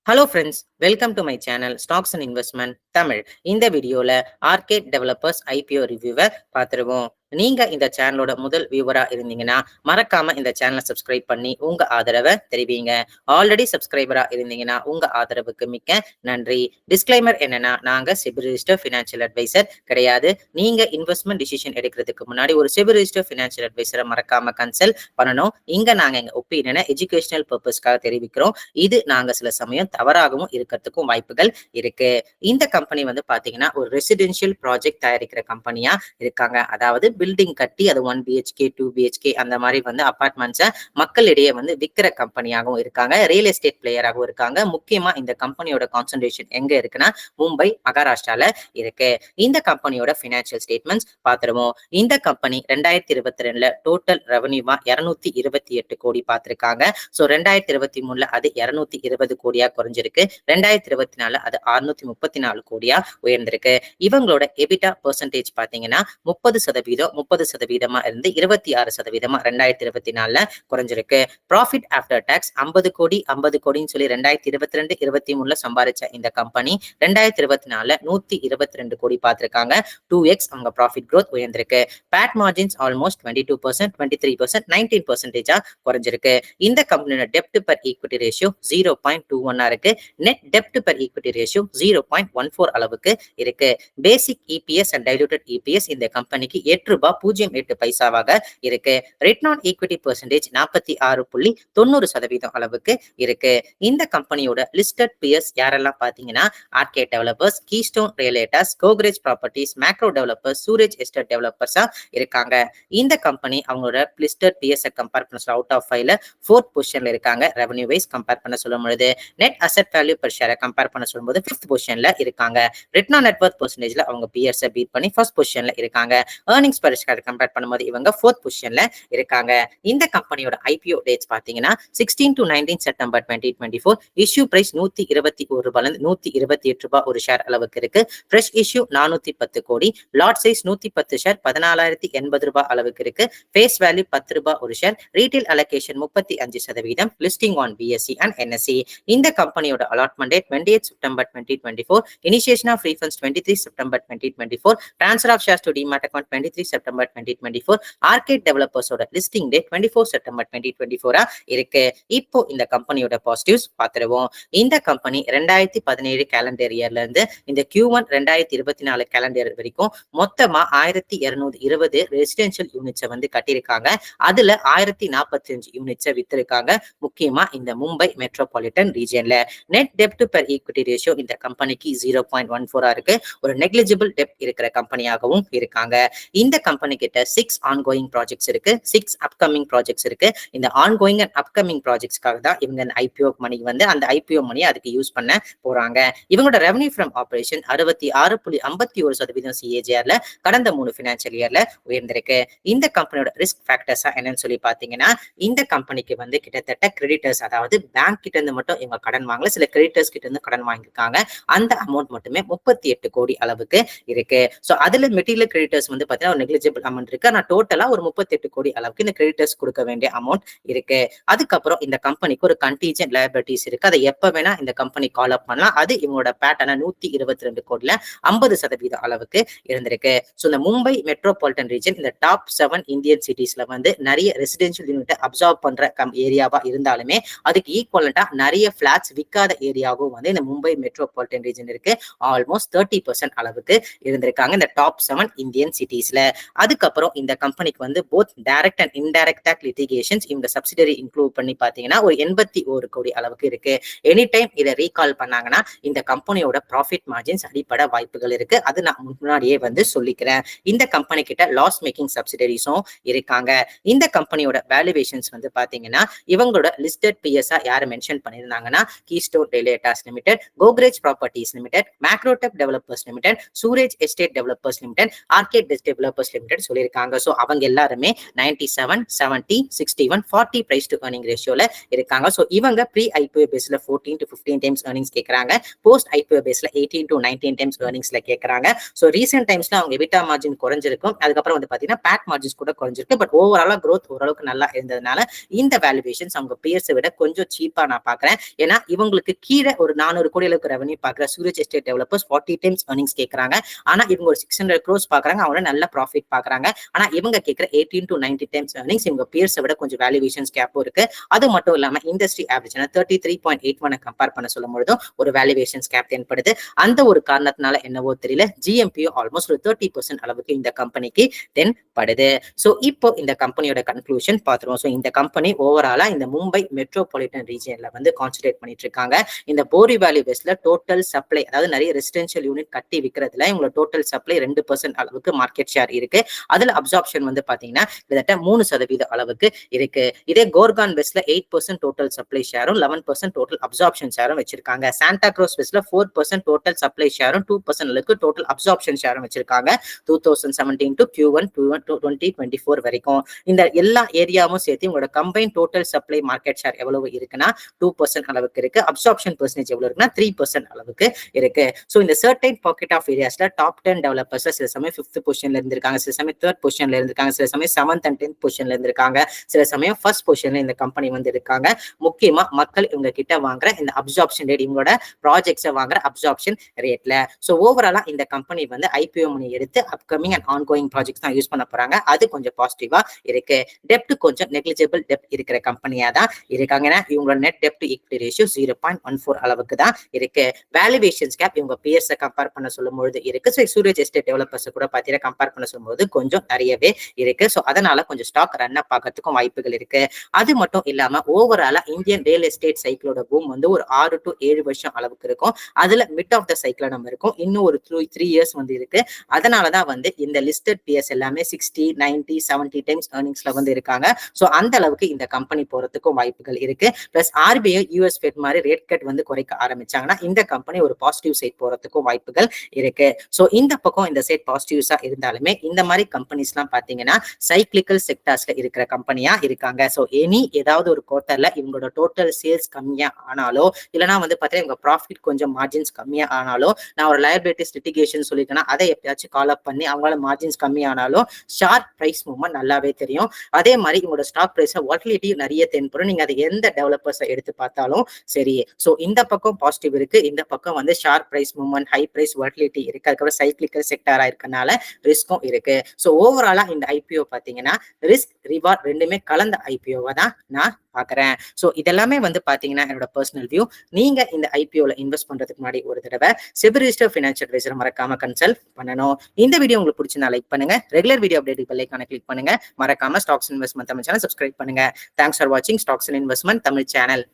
Hello friends, welcome to my channel stocks and investment Tamil. இந்த வீடியோல arcade developers IPO ரிவ்யூவை பார்த்துருவோம். நீங்க இந்த சேனலோட முதல் வியூவரா இருந்தீங்கன்னா மறக்காம இந்த சேனலை சப்ஸ்கிரைப் பண்ணி உங்க ஆதரவை தெரிவிங்க. ஆல்ரெடி சப்ஸ்கிரைபரா இருந்தீங்கன்னா உங்க ஆதரவுக்கு மிக்க நன்றி. டிஸ்க்ளைமர் என்னன்னா, நாங்க செபி ரிஜிஸ்டர் ஃபினான்ஷியல் அட்வைசர் கிடையாது. நீங்க இன்வெஸ்ட்மெண்ட் டிசிஷன் எடுக்கிறதுக்கு முன்னாடி ஒரு செபி ரிஜிஸ்டர் ஃபினான்ஷியல் அட்வைசரை மறக்காம கன்சல்ட் பண்ணணும். இங்க நாங்க எங்க ஒப்பீனியனை எஜுகேஷனல் பர்பஸ்க்காக தெரிவிக்கிறோம். இது நாங்க சில சமயம் தவறாகவும் இருக்கிறதுக்கும் வாய்ப்புகள் இருக்கு. இந்த கம்பெனி வந்து பாத்தீங்கன்னா ஒரு ரெசிடென்ஷியல் ப்ராஜெக்ட் தயாரிக்கிற கம்பெனியா இருக்காங்க. அதாவது பில்டிங் கட்டி அது 1 பிஹெச்கே 2 பிஹெச்கே அந்த மாதிரி வந்து அபார்ட்மெண்ட்ஸை மக்களிடையே வந்து விற்கிற கம்பெனியாகவும் இருக்காங்க. ரியல் எஸ்டேட் பிளேயராகவும் இருக்காங்க. முக்கியமா இந்த கம்பெனியோட கான்சென்ட்ரேஷன் எங்க இருக்குன்னா மும்பை, மகாராஷ்டிரால இருக்கு. இந்த கம்பெனியோட பினான்சியல் ஸ்டேட்மெண்ட்ஸ் பார்த்துருவோம். இந்த கம்பெனி 2022 டோட்டல் ரெவன்யூவா 228 கோடி பார்த்திருக்காங்க. ஸோ 2023 அது 220 கோடியா குறைஞ்சிருக்கு. 2024 அது 634 கோடியா உயர்ந்திருக்கு. இவங்களோட எபிட்டா பெர்சன்டேஜ் பாத்தீங்கன்னா 30% இருந்து 26% 2024 குறைஞ்சிருக்கு. ப்ராஃபிட் ஆஃப்டர் டாக்ஸ் 50 கோடி 50 கோடின்னு சொல்லி 2022-23 சம்பாதிச்ச இந்த கம்பெனி 2024 122 கோடி பார்த்திருக்காங்க. 2x அவங்க ப்ராஃபிட் growth உயர்ந்திருக்கு. பேட் மார்ஜின்ஸ் ஆல்மோஸ்ட் 22%, 23%, 19% குறைஞ்சிருக்கு. இந்த கம்பெனியோட டெப்ட் பர் ஈக்விட்டி ரேஷியோ 0.21 இருக்கு. நெட் டெப்ட் பர் ஈக்விட்டி ரேஷியோ 0.14 அளவுக்கு இருக்கு. பேசிக் இபிஎஸ் அண்ட் டைலூட்டட் இபிஎஸ் இந்த கம்பெனிக்கு ₹8.08 இருக்கு. ரிட்டர்ன் ஆன் ஈக்விட்டி பெர்சன்டேஜ் 46.90% அளவுக்கு இருக்கு. இந்த கம்பெனியோட லிஸ்டட் பியர்ஸ் யாரெல்லாம் பாத்தீங்கன்னா Arkade Developers, Keystone Realtors, Godrej Properties, Macro Developers, Suraj Estate டெவலப்பர்ஸா இருக்காங்க. இந்த கம்பெனி அவங்களோட லிஸ்டட் பியர்ஸை கம்பேர் பண்ண அவுட் ஆஃப் 5ல 4th பொசிஷன்ல இருக்காங்க. ரெவன்யூ வைஸ் கம்பேர் பண்ண சொல்லும் பொழுது நெட் அசெட் வேல்யூ பெர் ஷேரை கம்பேர் பண்ண சொல்லும்போது 5th பொசிஷன்ல இருக்காங்க. ரிட்டர்ன் ஆன் நெட் வொர்த் பெர்சன்டேஜ்ல அவங்க பியர்ஸை பீட் பண்ணி 1st பொசிஷன்ல இருக்காங்க. ஏர்னிங்ஸ் பெர் ஷேர் கம்பேர் பண்ணும்போது இவங்க 4th பொசிஷன்ல இருக்காங்க. இந்த கம்பெனியோட ஐபிஓ டேட்ஸ் பாத்தீங்கன்னா 16 to 19 செப்டம்பர் 2024. இஷ்யூ பிரைஸ் ₹121 ₹128 ஒரு ஷேர் அளவுக்கு இருக்கு. ஃப்ரெஷ் இஷ்யூ 410 கோடி. லாட் சைஸ் 110 ஷேர் ₹14,080 அளவுக்கு இருக்கு. ஃபேஸ் வேல்யூ ₹10 ஒரு share. Retail allocation 35%. Listing on BSE and NSE. இந்த கம்பெனியோட allotment date 28 September 2024. Initiation of refunds 23 September 2024. Transfer of shares to demat account 23 September 2024. Arkade டெவலப்பர்ஸோட listing date 24 September 2024 இருக்கு. இப்போ இந்த கம்பெனியோட பாசிட்டிவ்ஸ் பார்த்துருவோம். இந்த கம்பெனி 2017 கேலண்டர் இயர்ல இருந்து இந்த Q1 2024 கேலண்டர் வரைக்கும் மொத்தமா 1220 ரெசிடென்ஷியல் யூனிட்ஸை வந்து கட்டியிருக்காங்க. அதுல 1045 யூனிட்ஸை வித்திருக்காங்க. முக்கியமா இந்த மும்பை மெட்ரோபாலிட்டன் ரீஜியன்ல. நெட் டெப்ட் பெர் ஈக்விட்டி ரேஷியோ இந்த கம்பெனிக்கு 0.14 இருக்கு. ஒரு நெக்லிஜிபிள் டெப்ட் இருக்கிற கம்பெனியாகவும் இருக்காங்க. இந்த கம்பெனி கிட்ட 6 ஆன்கோயிங் ப்ராஜெக்ட்ஸ் இருக்கு, 6 அப்கமிங் ப்ராஜெக்ட்ஸ் இருக்கு. இந்த ஆன்கோயிங் அண்ட் அப்கமிங் ப்ராஜெக்ட்ஸ்க்காக தான் இவங்க அந்த ஐபிஓ மணி வந்து அந்த ஐபிஓ மணியை அதுக்கு யூஸ் பண்ண போறாங்க. இவங்களோட ரெவன்யூ ஃப்ரம் ஆபரேஷன் 66.51% சிஏஜிஆர்ல கடந்த 3 பினான்சியல் இயர்ல உயர்ந்திருக்கு. இந்த கம்பெனியோட ரிஸ்க் ஃபேக்டர்ஸா என்னன்னு சொல்லி பாத்தீங்கன்னா, இந்த கம்பெனிக்கு வந்து கிட்டத்தட்ட கிரெடிட்டர்ஸ், அதாவது பேங்க் கிட்ட இருந்து மட்டும் இவங்க கடன் வாங்கல, சில கிரெடிட்டர்ஸ் கிட்ட இருந்து கடன் வாங்கியிருக்காங்க. அந்த அமௌண்ட் மட்டுமே 38 கோடி அளவுக்கு இருக்கு. சோ அதுல மெட்டீரியல் கிரெடிட்டர்ஸ் வந்து பாத்தீங்கன்னா ஒரு நெக்லிஜிபிள் அமௌண்ட் இருக்கு. ஆனா டோட்டலா ஒரு 38 கோடி அளவுக்கு இந்த கிரெடிட்டர்ஸ் கொடுக்க வேண்டிய அமௌண்ட் இருக்கு. அதுக்கப்புறம் இந்த கம்பெனிக்கு ஒரு கண்டிஜென்ட் லைபிலிட்டிஸ் இருக்கு. அதை எப்ப வேணா இந்த கம்பெனி கால் அப் பண்ணலாம். அது இவங்களோட பேட்டர்ன 122 கோடில 50% அளவுக்கு இருந்திருக்கு. சோ இந்த மும்பை மெட்ரோபாலிட்டன் ரீஜன் இந்த டாப் 7 இந்தியன் சிட்டிஸ்ல வந்து நிறைய ரெசிடென்ஷியல் யூனிட் அப்சார்ப் பண்ற ஏரியாவா இருந்தாலுமே அதுக்கு ஈக்குவலண்டா நிறைய பிளாட்ஸ் விற்காத ஏரியாவும் வந்து இந்த மும்பை மெட்ரோபாலிட்டன் ரீஜன் இருக்கு. ஆல்மோஸ்ட் 30% அளவுக்கு இருந்திருக்காங்க இந்த டாப் 7 இந்தியன் சிட்டிஸ்ல. அதுக்கப்புறம் இந்த கம்பெனிக்கு வந்து both direct and indirect tax litigations இவங்க சப்சிடரி இன்க்ளூட் பண்ணி பாத்தீங்கன்னா ஒரு 81 கோடி அளவுக்கு இருக்கு. எனி டைம் இதை ரீகால் பண்ணாங்கன்னா இந்த கம்பெனியோட ப்ராஃபிட் மார்ஜின்ஸ் அடிப்பட வாய்ப்புகள் இருக்கு. அது நான் முன்னாடியே வந்து சொல்லிக்கிறேன். இந்த கம்பெனி கிட்ட லாஸ் மேக்கிங் சப்சிடரிஸும் இருக்காங்க. இந்த கம்பெனியோட வேல்யூவேஷன்ஸ் வந்து பாத்தீங்கன்னா இவங்களோட லிஸ்டட் பிஎஸ்ஆ யாரை மென்ஷன் பண்ணியிருந்தாங்கன்னா Keystone Realtors Limited, Godrej Properties Limited, Macrotech Developers Limited, Suraj estate Developers Limited, Arkade Developers Limited சொல்லியிருக்காங்க. ஸோ அவங்க எல்லாருமே 97, 70, 61, 40 பிரைஸ் டு earning ரேஷியோல இருக்காங்க. ஸோ இவங்க ப்ரீ ஐபிஓ பேஸ்ல 14 to 15 டைம்ஸ் earnings கேட்கறாங்க. போஸ்ட் ஐபிஓ பேஸ்ல 18 to 19 டைம்ஸ் earningsல கேட்கறாங்க. ஸோ ரீசென்ட் டைம்ஸ்ல அவங்க எபிட்டா மார்ஜின் குறைஞ்சிருக்கும். அதுக்கப்புறம் வந்து பாத்தீங்கன்னா பேட் மார்ஜின்ஸ் கூட குறைஞ்சிருக்கு. பட் ஓவராலா growth ஓரளவுக்கு நல்லா இருந்ததுனால இந்த வேல்யூவேஷன்ஸ் அவங்க பியர்ஸை விட கொஞ்சம் சீப்பா நான் பாக்குறேன். ஏன்னா இவங்களுக்கு கீழே ஒரு 400 கோடி அளவுக்கு ரெவன்யூ பாக்குற Suraj estate developers 40 times earnings கேட்கறாங்க. ஆனா இவங்க ஒரு 600 crores பாக்குறாங்க. அவங்க நல்ல ப்ராஃபிட் பாக்குறாங்க. ஆனா இவங்க கேட்கிற 18 to 90 டைம்ஸ் earnings இவங்க பியர்ஸை விட கொஞ்சம் வேல்யூவேஷன்ஸ் கேப்பும் இருக்கு. அது மட்டும் இல்லாம இண்டஸ்ட்ரி ஆவரேஜ் 33.81 கம்பேர் பண்ண சொல்லும் பொழுதும் ஒரு வேல்யூவேஷன்ஸ் கேப் தென்படுது. அந்த ஒரு காரணத்தினால என்னவோ தெரியல ஜிஎம்பியோ ஆல்மோஸ்ட் ஒரு 30% அளவுக்கு இந்த கம்பெனிக்கு தென்படுது. சோ இப்போ இந்த கம்பெனியோட கன்க்ளூஷன் பாத்துருவோம். சோ இந்த கம்பெனி ஓவராலா இந்த மும்பை மெட்ரோபாலிட்டன் ரீஜியன்ல வந்து கான்சென்ட்ரேட் பண்ணிட்டு இருக்காங்க. இந்த போரி வேலி பேஸ்ல டோட்டல் சப்ளை, அதாவது நிறைய ரெசிடென்ஷியல் யூனிட் கட்டி விற்கிறதுல இவங்களோட டோட்டல் சப்ளை 2% அளவுக்கு மார்க்கெட் ஷேர் இருக்கு. அதுல அப்சார்ப்ஷன் வந்து பாத்தீங்கன்னா கிட்டத்தட்ட 3% அளவுக்கு இருக்கு. இதே கோர்கான் பேஸ்ல 8% டோட்டல் சப்ளை ஷேரும் 11% டோட்டல் அப்சார்ப்ஷன் ஷேரும் வச்சிருக்காங்க. சாண்டா க்ரூஸ் பேஸ்ல 4% டோட்டல் சப்ளை ஷேரும் 2% அளவுக்கு டோட்டல் அப்சார்ப்ஷன் ஷேரும் வச்சிருக்காங்க. 2017 to Q1 2024 வரைக்கும் இந்த எல்லா ஏரியாவும் சேர்த்து உங்களோட combine total supply market share எவ்வளவு இருக்குன்னா 2% அளவுக்கு இருக்கு. அப்சார்ப்ஷன் பெர்சன்டேஜ் எவ்வளவு இருக்குன்னா 3% அளவுக்கு இருக்கு. சோ இந்த சர்டைன் பாக்கெட் ஆஃப் ஏரியாஸ்ல டாப் 10 டெவலப்பர்ஸ்ல சில சமயம் 5th பொசிஷன்ல இருந்திருக்காங்க, சில சமயம் 3rd பொசிஷன்ல இருந்திருக்காங்க, சில சமயம் 7th and 10th பொசிஷன்ல இருந்திருக்காங்க, சில சமயம் 1st பொசிஷன்ல இந்த கம்பெனி வந்து இருக்காங்க. முக்கியமா மக்கள் இவங்க கிட்ட வாங்குற இந்த அப்சார்ப்ஷன் ரேட், இவங்களோட ப்ராஜெக்ட்ஸை வாங்குற அப்சார்ப்ஷன் ரேட்ல. சோ ஓவராலா இந்த கம்பெனி வந்து ஐபிஓ மணி எடுத்து அப்கமிங் அண்ட் ஆன்கோயிங் ப்ராஜெக்ட்ஸ் தான் யூஸ் பண்ண போறாங்க. அது கொஞ்சம் பாசிட்டிவா இருக்கு. டெப்ட் கொஞ்சம் நெக்லிஜிபிள் டெப்ட் இருக்கிற கம்பெனியா தான் இருக்காங்க. இவங்களோட net dept to equity ratio 0.14 அளவுக்கு தான் இருக்கு. வேல்யூவேஷன்ஸ் கேப் இவங்க பியர்ஸை கம்பேர் பண்ண சொல்லும்போது இருக்கு. ஸோ சூரஜ் எஸ்டேட் டெவலப்பர்ஸ் கூட பார்த்தீங்கன்னா கம்பேர் பண்ண சொல்லும்போது கொஞ்சம் நிறையவே இருக்கு. ஸோ அதனால கொஞ்சம் ஸ்டாக் ரன் அப் ஆகிறதுக்கும் வாய்ப்புகள் இருக்கு. அது மட்டும் இல்லாம ஓவராலா இந்தியன் ரியல் எஸ்டேட் சைக்கிளோட பூம் வந்து ஒரு 6 to 7 வருஷம் அளவுக்கு இருக்கும். அதுல மிட் ஆஃப் த சைக்கிள் நம்ம இருக்கும். இன்னும் ஒரு 3 இயர்ஸ் வந்து இருக்கு. அதனாலதான் வந்து இந்த லிஸ்டட் பியர்ஸ் எல்லாமே 60, 90, 70 டைம்ஸ் earningsல வந்து இருக்காங்க. சோ அந்த அளவுக்கு இந்த கம்பெனி போறதுக்கும் வாய்ப்புகள் இருக்கு. பிளஸ் ஆர்பிஐ யூஎஸ் ஃபெட் மாதிரி ரேட் கட் வந்து குறைக்க ஆரம்பிச்சாங்கன்னா இந்த கம்பெனி ஒரு பாசிட்டிவ் சைட் போறதுக்கும் வாய்ப்புகள் இருக்கு. சோ இந்த பக்கம் இந்த சைட் பாசிட்டிவ்ஸா இருந்தாலுமே இந்த மாதிரி கம்பெனிஸ் எல்லாம் பாத்தீங்கன்னா சைக்ளிக்கல் செக்டார்ஸ்ல இருக்கிற கம்பெனியா இருக்காங்க. சோ ஏதாவது ஒரு குவார்ட்டர்ல இவங்களோட டோட்டல் சேல்ஸ் கம்மியா ஆனாலோ இல்லைன்னா வந்து பாத்தீங்கன்னா இவங்க ப்ராஃபிட் கொஞ்சம் மார்ஜின்ஸ் கம்மியா ஆனாலோ, நான் ஒரு லயபிலிட்டிஸ் லிட்டிகேஷன் சொல்லிட்டேன்னா அதை எப்பயாச்சும் கால் அப் பண்ணி அவங்களால மார்ஜின்ஸ் கம்மியானாலும் ஷார்ப் பிரைஸ் மூவ்மெண்ட் நல்லாவே தெரியும். அதே மாதிரி உங்களோட ஸ்டாக் பிரைஸ் வாலட்டிலிட்டி நிறைய தென்படும். நீங்க அதை எந்த டெவலப்பர்ஸை எடுத்து பார்த்தாலும் சரி. சோ இந்த பக்கம் பாசிட்டிவ் இருக்கு, இந்த பக்கம் வந்து sharp price movement, high price volatility இருக்கு. அதுக்கப்புறம் சைக்ளிக்கல் செக்டாரா இருக்கனால ரிஸ்க்கும் இருக்கு. சோ ஓவராலா இந்த ஐபிஓ பாத்தீங்கன்னா ரிஸ்க் ரிவார்ட் ரெண்டுமே கலந்த ஐபிஓவா தான் நான் பாக்குறேன். சோ இதெல்லாமே வந்து பாத்தீங்கன்னா என்னோட பர்சனல் வியூ. நீங்க இந்த ஐபிஓல இன்வெஸ்ட் பண்றதுக்கு முன்னாடி ஒரு தடவை செபி ரிஜிஸ்டர்ட் ஃபைனான்சியல் அட்வைசர் மறக்காம கன்சல்ட் பண்ணணும். இந்த வீடியோ உங்களுக்கு பிடிச்சிருந்தா லைக் பண்ணுங்க. ரெகுலர் வீடியோ அப்டேட் பெல் ஐகானை கிளிக் பண்ணுங்க. மறக்காம stocks investment Tamil channel subscribe பண்ணுங்க. தேங்க்ஸ் ஃபார் வாட்சிங் stocks and investment Tamil channel.